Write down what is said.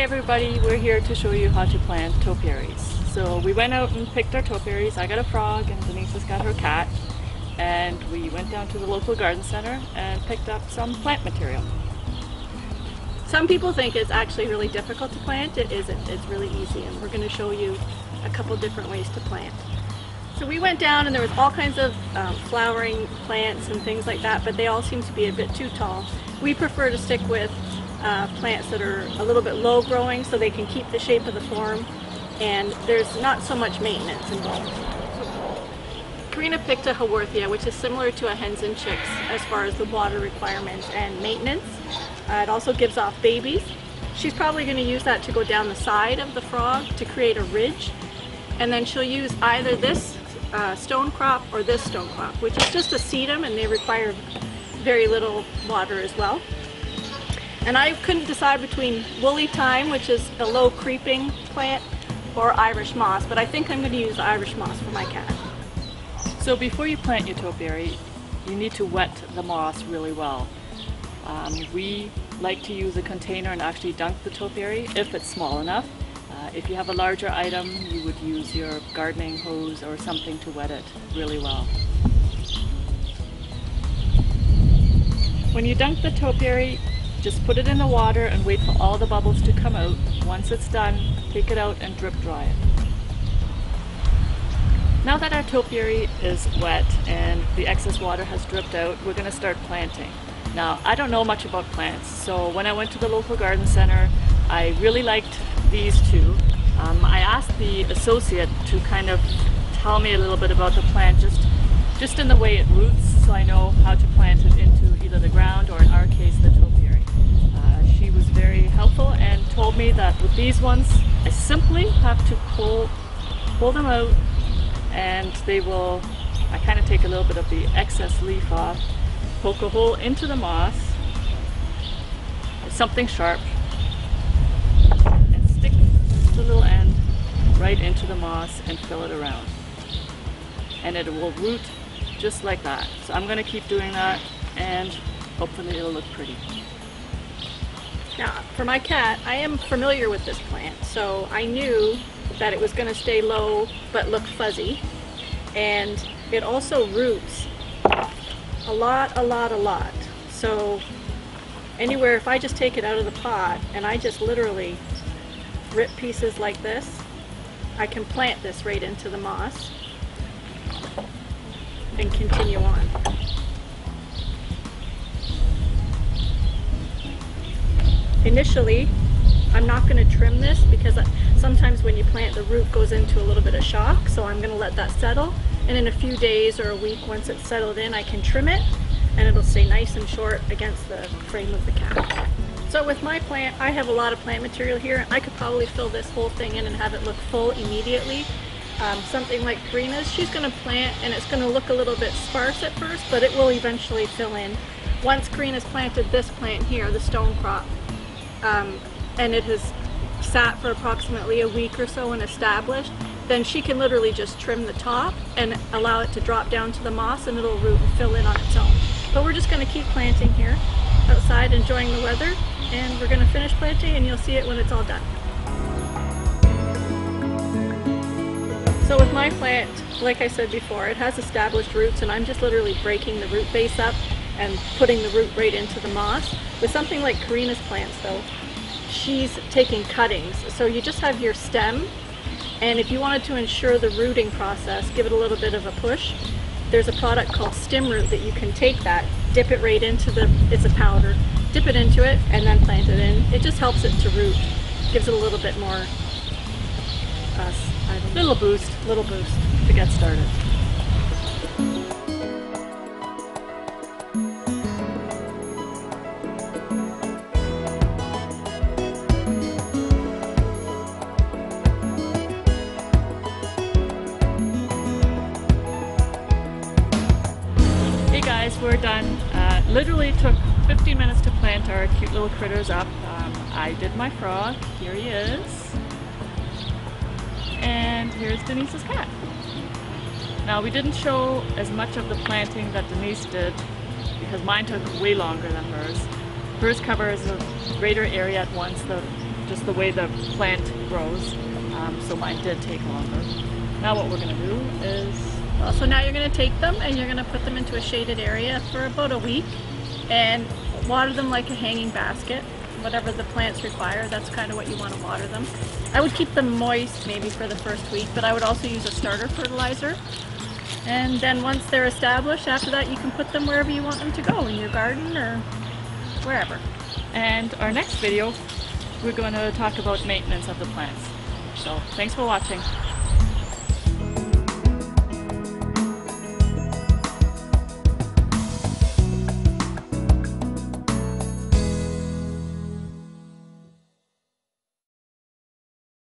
everybody, we're here to show you how to plant topiaries. So we went out and picked our topiaries. I got a frog and Denise has got her cat, and we went down to the local garden center and picked up some plant material. Some people think it's actually really difficult to plant. It isn't. It's really easy, and we're going to show you a couple different ways to plant. So we went down and there was all kinds of flowering plants and things like that, but they all seem to be a bit too tall. We prefer to stick with plants that are a little bit low growing so they can keep the shape of the form, and there's not so much maintenance involved. Karina picked a Haworthia, which is similar to a hens and chicks as far as the water requirements and maintenance. It also gives off babies. She's probably going to use that to go down the side of the frog to create a ridge, and then she'll use either this stone crop or this stone crop, which is just a sedum, and they require very little water as well. And I couldn't decide between woolly thyme, which is a low creeping plant, or Irish moss, but I think I'm going to use Irish moss for my cat. So before you plant your topiary, you need to wet the moss really well. We like to use a container and actually dunk the topiary if it's small enough. If you have a larger item, you would use your gardening hose or something to wet it really well. When you dunk the topiary, just put it in the water and wait for all the bubbles to come out. Once it's done, take it out and drip dry it. Now that our topiary is wet and the excess water has dripped out, we're going to start planting. Now, I don't know much about plants, so when I went to the local garden center, I really liked these two. I asked the associate to kind of tell me a little bit about the plant, just in the way it roots, so I know how to plant it into either the ground or, in our case, the topiary. She was very helpful and told me that with these ones, I simply have to pull them out, and they will, I kind of take a little bit of the excess leaf off, poke a hole into the moss, something sharp, and stick the little end right into the moss and fill it around. And it will root just like that. So I'm going to keep doing that, and hopefully it'll look pretty. Now, for my cat, I am familiar with this plant, so I knew that it was going to stay low but look fuzzy, and it also roots a lot. So anywhere, if I just take it out of the pot and I just literally rip pieces like this, I can plant this right into the moss and continue on. Initially, I'm not going to trim this because sometimes when you plant, the root goes into a little bit of shock, so I'm going to let that settle, and in a few days or a week, once it's settled in, I can trim it and it'll stay nice and short against the frame of the cat. So with my plant, I have a lot of plant material here. I could probably fill this whole thing in and have it look full immediately. Something like Karina's, she's going to plant and it's going to look a little bit sparse at first, but it will eventually fill in. Once Karina's planted this plant here, the stone crop, and it has sat for approximately a week or so and established, then she can literally just trim the top and allow it to drop down to the moss, and it'll root and fill in on its own. But we're just going to keep planting here outside, enjoying the weather, and we're going to finish planting and you'll see it when it's all done. So with my plant, like I said before, it has established roots, and I'm just literally breaking the root base up and putting the root right into the moss. With something like Karina's plants though, she's taking cuttings. So you just have your stem, and if you wanted to ensure the rooting process, give it a little bit of a push, there's a product called stem root that you can take that, dip it right into it's a powder, dip it into it and then plant it in. It just helps it to root, gives it a little bit more, little boost to get started. Hey guys, we're done. Literally took 15 minutes to plant our cute little critters up. I did my frog, here he is, and here's Denise's cat. Now we didn't show as much of the planting that Denise did because mine took way longer than hers. Hers covers a greater area at once. The just the way the plant grows. So mine did take longer. Now what we're going to do is... Well, so now you're going to take them and you're going to put them into a shaded area for about a week and water them like a hanging basket. Whatever the plants require, that's kind of what you want to water them. I would keep them moist maybe for the first week, but I would also use a starter fertilizer. And then once they're established, after that you can put them wherever you want them to go, in your garden or wherever. And our next video, we're going to talk about maintenance of the plants. So thanks for watching.